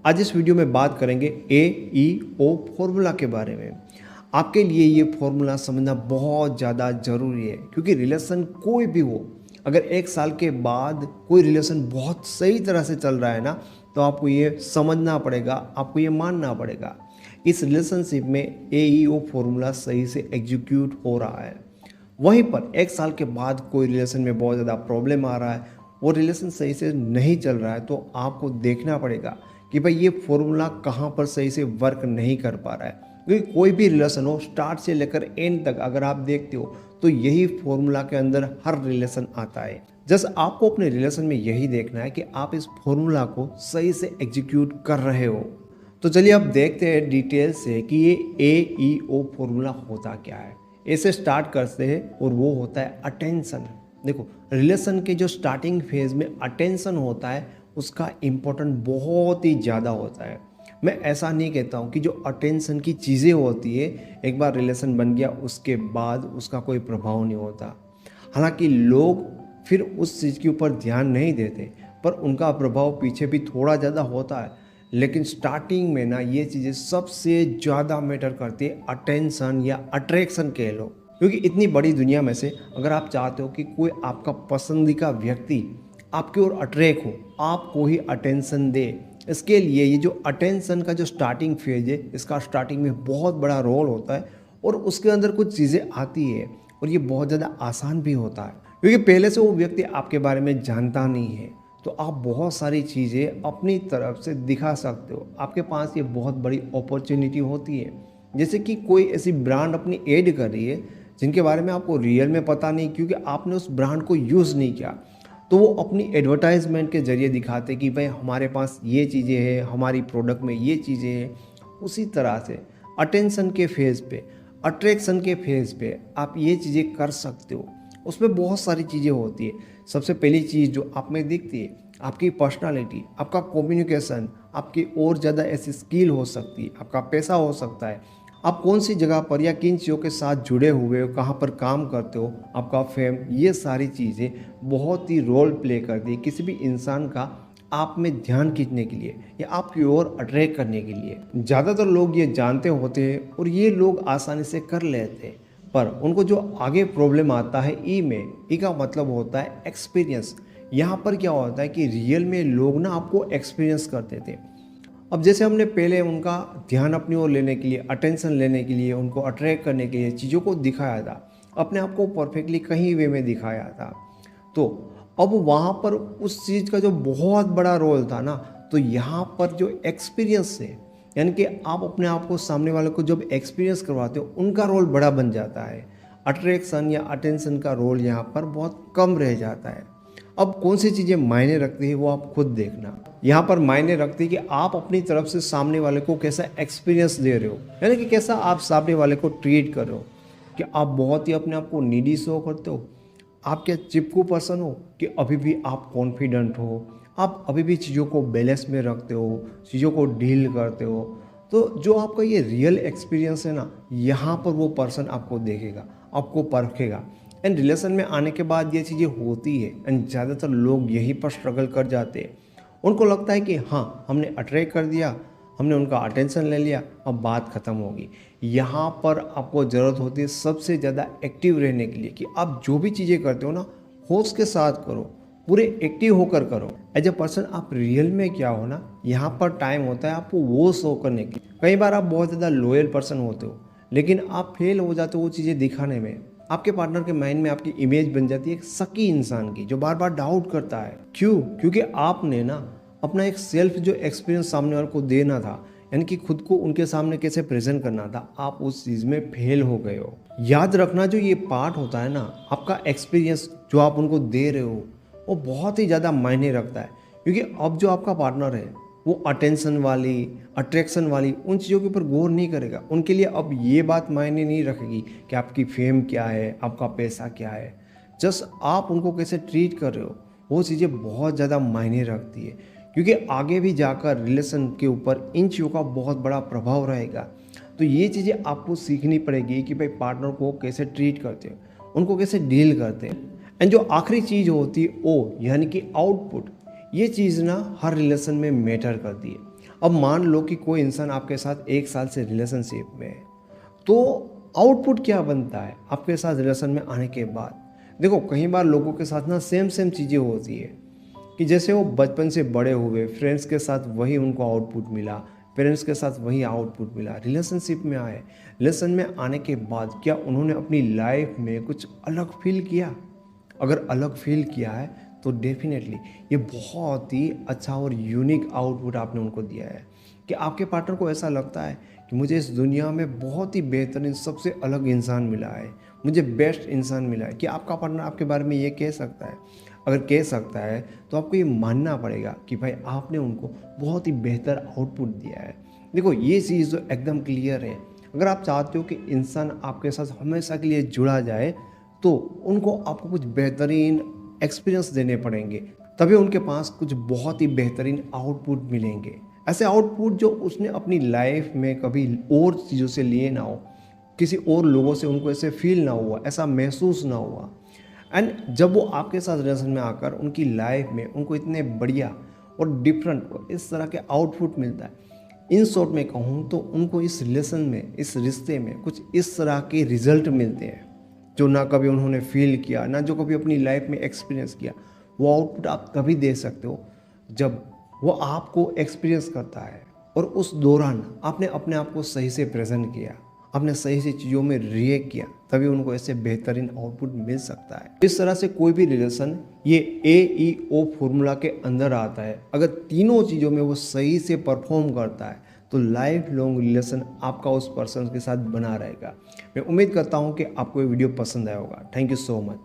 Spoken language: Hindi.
आज इस वीडियो में बात करेंगे AEO फॉर्मूला के बारे में। आपके लिए ये फॉर्मूला समझना बहुत ज़्यादा ज़रूरी है, क्योंकि रिलेशन कोई भी हो, अगर 1 साल के बाद कोई रिलेशन बहुत सही तरह से चल रहा है ना, तो आपको ये समझना पड़ेगा, आपको ये मानना पड़ेगा इस रिलेशनशिप में AEO फॉर्मूला सही से एग्जीक्यूट हो रहा है। वहीं पर 1 साल के बाद कोई रिलेशन में बहुत ज़्यादा प्रॉब्लम आ रहा है, वो रिलेशन सही से नहीं चल रहा है, तो आपको देखना पड़ेगा कि भाई ये फॉर्मूला कहाँ पर सही से वर्क नहीं कर पा रहा है। क्योंकि कोई भी रिलेशन हो, स्टार्ट से लेकर एंड तक अगर आप देखते हो तो यही फॉर्मूला के अंदर हर रिलेशन आता है। जस्ट आपको अपने रिलेशन में यही देखना है कि आप इस फॉर्मूला को सही से एग्जीक्यूट कर रहे हो। तो चलिए अब देखते हैं डिटेल से कि ये AEO फॉर्मूला होता क्या है। ऐसे स्टार्ट करते हैं और वो होता है अटेंशन। देखो, रिलेशन के जो स्टार्टिंग फेज में अटेंशन होता है, उसका इम्पोर्टेंट बहुत ही ज़्यादा होता है। मैं ऐसा नहीं कहता हूँ कि जो अटेंशन की चीज़ें होती है, एक बार रिलेशन बन गया उसके बाद उसका कोई प्रभाव नहीं होता। हालांकि लोग फिर उस चीज़ के ऊपर ध्यान नहीं देते, पर उनका प्रभाव पीछे भी थोड़ा ज़्यादा होता है। लेकिन स्टार्टिंग में ना ये चीज़ें सबसे ज़्यादा मैटर करती है, अटेंशन या अट्रैक्शन कह लो। क्योंकि इतनी बड़ी दुनिया में से अगर आप चाहते हो कि कोई आपका पसंदीदा व्यक्ति आपकी ओर अट्रैक्ट हो, आपको ही अटेंशन दे, इसके लिए ये जो अटेंशन का जो स्टार्टिंग फेज है, इसका स्टार्टिंग में बहुत बड़ा रोल होता है और उसके अंदर कुछ चीज़ें आती है और ये बहुत ज़्यादा आसान भी होता है। क्योंकि पहले से वो व्यक्ति आपके बारे में जानता नहीं है, तो आप बहुत सारी चीज़ें अपनी तरफ से दिखा सकते हो। आपके पास ये बहुत बड़ी अपॉर्चुनिटी होती है। जैसे कि कोई ऐसी ब्रांड अपनी ऐड कर रही है जिनके बारे में आपको रियल में पता नहीं, क्योंकि आपने उस ब्रांड को यूज़ नहीं किया, तो वो अपनी एडवर्टाइजमेंट के ज़रिए दिखाते कि भाई हमारे पास ये चीज़ें हैं, हमारी प्रोडक्ट में ये चीज़ें हैं। उसी तरह से अटेंशन के फेज़ पे, अट्रैक्शन के फेज़ पे आप ये चीज़ें कर सकते हो। उसमें बहुत सारी चीज़ें होती है। सबसे पहली चीज़ जो आप में दिखती है, आपकी पर्सनालिटी, आपका कम्युनिकेशन, आपकी और ज़्यादा ऐसी स्किल हो सकती है, आपका पैसा हो सकता है, आप कौन सी जगह पर या किन चीज़ों के साथ जुड़े हुए हो, कहाँ पर काम करते हो, आपका फेम, ये सारी चीज़ें बहुत ही रोल प्ले करती है किसी भी इंसान का आप में ध्यान खींचने के लिए या आपकी ओर अट्रैक्ट करने के लिए। ज़्यादातर लोग ये जानते होते हैं और ये लोग आसानी से कर लेते हैं, पर उनको जो आगे प्रॉब्लम आता है ई में, ई का मतलब होता है एक्सपीरियंस। यहाँ पर क्या होता है कि रियल में लोग ना आपको एक्सपीरियंस करते थे। अब जैसे हमने पहले उनका ध्यान अपनी ओर लेने के लिए, अटेंशन लेने के लिए, उनको अट्रैक्ट करने के लिए चीज़ों को दिखाया था, अपने आप को परफेक्टली कहीं वे में दिखाया था, तो अब वहाँ पर उस चीज़ का जो बहुत बड़ा रोल था ना, तो यहाँ पर जो एक्सपीरियंस है, यानी कि आप अपने आप को सामने वाले को जब एक्सपीरियंस करवाते हो, उनका रोल बड़ा बन जाता है। अट्रैक्शन या अटेंशन का रोल यहाँ पर बहुत कम रह जाता है। अब कौन सी चीज़ें मायने रखती है वो आप खुद देखना। यहाँ पर मायने रखती है कि आप अपनी तरफ से सामने वाले को कैसा एक्सपीरियंस दे रहे हो, यानी कि कैसा आप सामने वाले को ट्रीट कर रहे हो। कि आप बहुत ही अपने आप को नीडी शो करते हो, आप क्या चिपकू पर्सन हो, कि अभी भी आप कॉन्फिडेंट हो, आप अभी भी चीज़ों को बैलेंस में रखते हो, चीज़ों को डील करते हो। तो जो आपका ये रियल एक्सपीरियंस है ना, यहाँ पर वो पर्सन आपको देखेगा, आपको परखेगा। एंड रिलेशन में आने के बाद ये चीज़ें होती है एंड ज़्यादातर लोग यहीं पर स्ट्रगल कर जाते हैं। उनको लगता है कि हाँ, हमने अट्रैक्ट कर दिया, हमने उनका अटेंशन ले लिया, अब बात ख़त्म होगी। यहाँ पर आपको ज़रूरत होती है सबसे ज़्यादा एक्टिव रहने के लिए, कि आप जो भी चीज़ें करते हो ना, होश के साथ करो, पूरे एक्टिव होकर करो। एज ए पर्सन आप रियल में क्या हो ना, यहाँ पर टाइम होता है आपको वो शो करने की। कई बार आप बहुत ज़्यादा लॉयल पर्सन होते हो, लेकिन आप फेल हो जाते हो वो चीज़ें दिखाने में। आपके पार्टनर के माइंड में आपकी इमेज बन जाती है एक शकी इंसान की, जो बार बार डाउट करता है। क्यों? क्योंकि आपने ना अपना एक सेल्फ जो एक्सपीरियंस सामने वाले को देना था, यानी कि खुद को उनके सामने कैसे प्रेजेंट करना था, आप उस चीज़ में फेल हो गए हो। याद रखना, जो ये पार्ट होता है ना, आपका एक्सपीरियंस जो आप उनको दे रहे हो, वो बहुत ही ज़्यादा मायने रखता है। क्योंकि अब जो आपका पार्टनर है वो अटेंशन वाली, अट्रैक्शन वाली उन चीज़ों के ऊपर गौर नहीं करेगा। उनके लिए अब ये बात मायने नहीं रखेगी कि आपकी फेम क्या है, आपका पैसा क्या है। जस्ट आप उनको कैसे ट्रीट कर रहे हो, वो चीज़ें बहुत ज़्यादा मायने रखती है। क्योंकि आगे भी जाकर रिलेशन के ऊपर इन चीज़ों का बहुत बड़ा प्रभाव रहेगा। तो ये चीज़ें आपको सीखनी पड़ेगी कि भाई पार्टनर को कैसे ट्रीट करते हो, उनको कैसे डील करते हैं। एंड जो आखिरी चीज़ होती है ओ, यानी कि आउटपुट, ये चीज़ ना हर रिलेशन में मैटर करती है। अब मान लो कि कोई इंसान आपके साथ 1 साल से रिलेशनशिप में है, तो आउटपुट क्या बनता है आपके साथ रिलेशन में आने के बाद? देखो, कई बार लोगों के साथ ना सेम सेम चीज़ें होती है कि जैसे वो बचपन से बड़े हुए, फ्रेंड्स के साथ वही उनको आउटपुट मिला, पेरेंट्स के साथ वही आउटपुट मिला, रिलेशनशिप में आए, रिलेशन में आने के बाद क्या उन्होंने अपनी लाइफ में कुछ अलग फील किया? अगर अलग फील किया है तो डेफिनेटली ये बहुत ही अच्छा और यूनिक आउटपुट आपने उनको दिया है कि आपके पार्टनर को ऐसा लगता है कि मुझे इस दुनिया में बहुत ही बेहतरीन, सबसे अलग इंसान मिला है, मुझे बेस्ट इंसान मिला है। कि आपका पार्टनर आपके बारे में ये कह सकता है? अगर कह सकता है तो आपको ये मानना पड़ेगा कि भाई आपने उनको बहुत ही बेहतर आउटपुट दिया है। देखो, ये चीज़ तो एकदम क्लियर है। अगर आप चाहते हो कि इंसान आपके साथ हमेशा के लिए जुड़ा जाए तो उनको आपको कुछ बेहतरीन एक्सपीरियंस देने पड़ेंगे, तभी उनके पास कुछ बहुत ही बेहतरीन आउटपुट मिलेंगे। ऐसे आउटपुट जो उसने अपनी लाइफ में कभी और चीज़ों से लिए ना हो, किसी और लोगों से उनको ऐसे फील ना हुआ, ऐसा महसूस ना हुआ। एंड जब वो आपके साथ रिलेशन में आकर उनकी लाइफ में उनको इतने बढ़िया और डिफरेंट और इस तरह के आउटपुट मिलता है, इन शॉर्ट में कहूँ तो उनको इस रिलेशन में, इस रिश्ते में कुछ इस तरह के रिजल्ट मिलते हैं जो ना कभी उन्होंने फील किया, ना जो कभी अपनी लाइफ में एक्सपीरियंस किया। वो आउटपुट आप तभी दे सकते हो जब वो आपको एक्सपीरियंस करता है और उस दौरान आपने अपने आप को सही से प्रेजेंट किया, आपने सही से चीज़ों में रिएक्ट किया, तभी उनको ऐसे बेहतरीन आउटपुट मिल सकता है। इस तरह से कोई भी रिलेशन ये AEO फॉर्मूला के अंदर आता है। अगर तीनों चीज़ों में वो सही से परफॉर्म करता है तो लाइफ लॉन्ग रिलेशन आपका उस पर्सन के साथ बना रहेगा। मैं उम्मीद करता हूँ कि आपको ये वीडियो पसंद आया होगा। Thank you so much.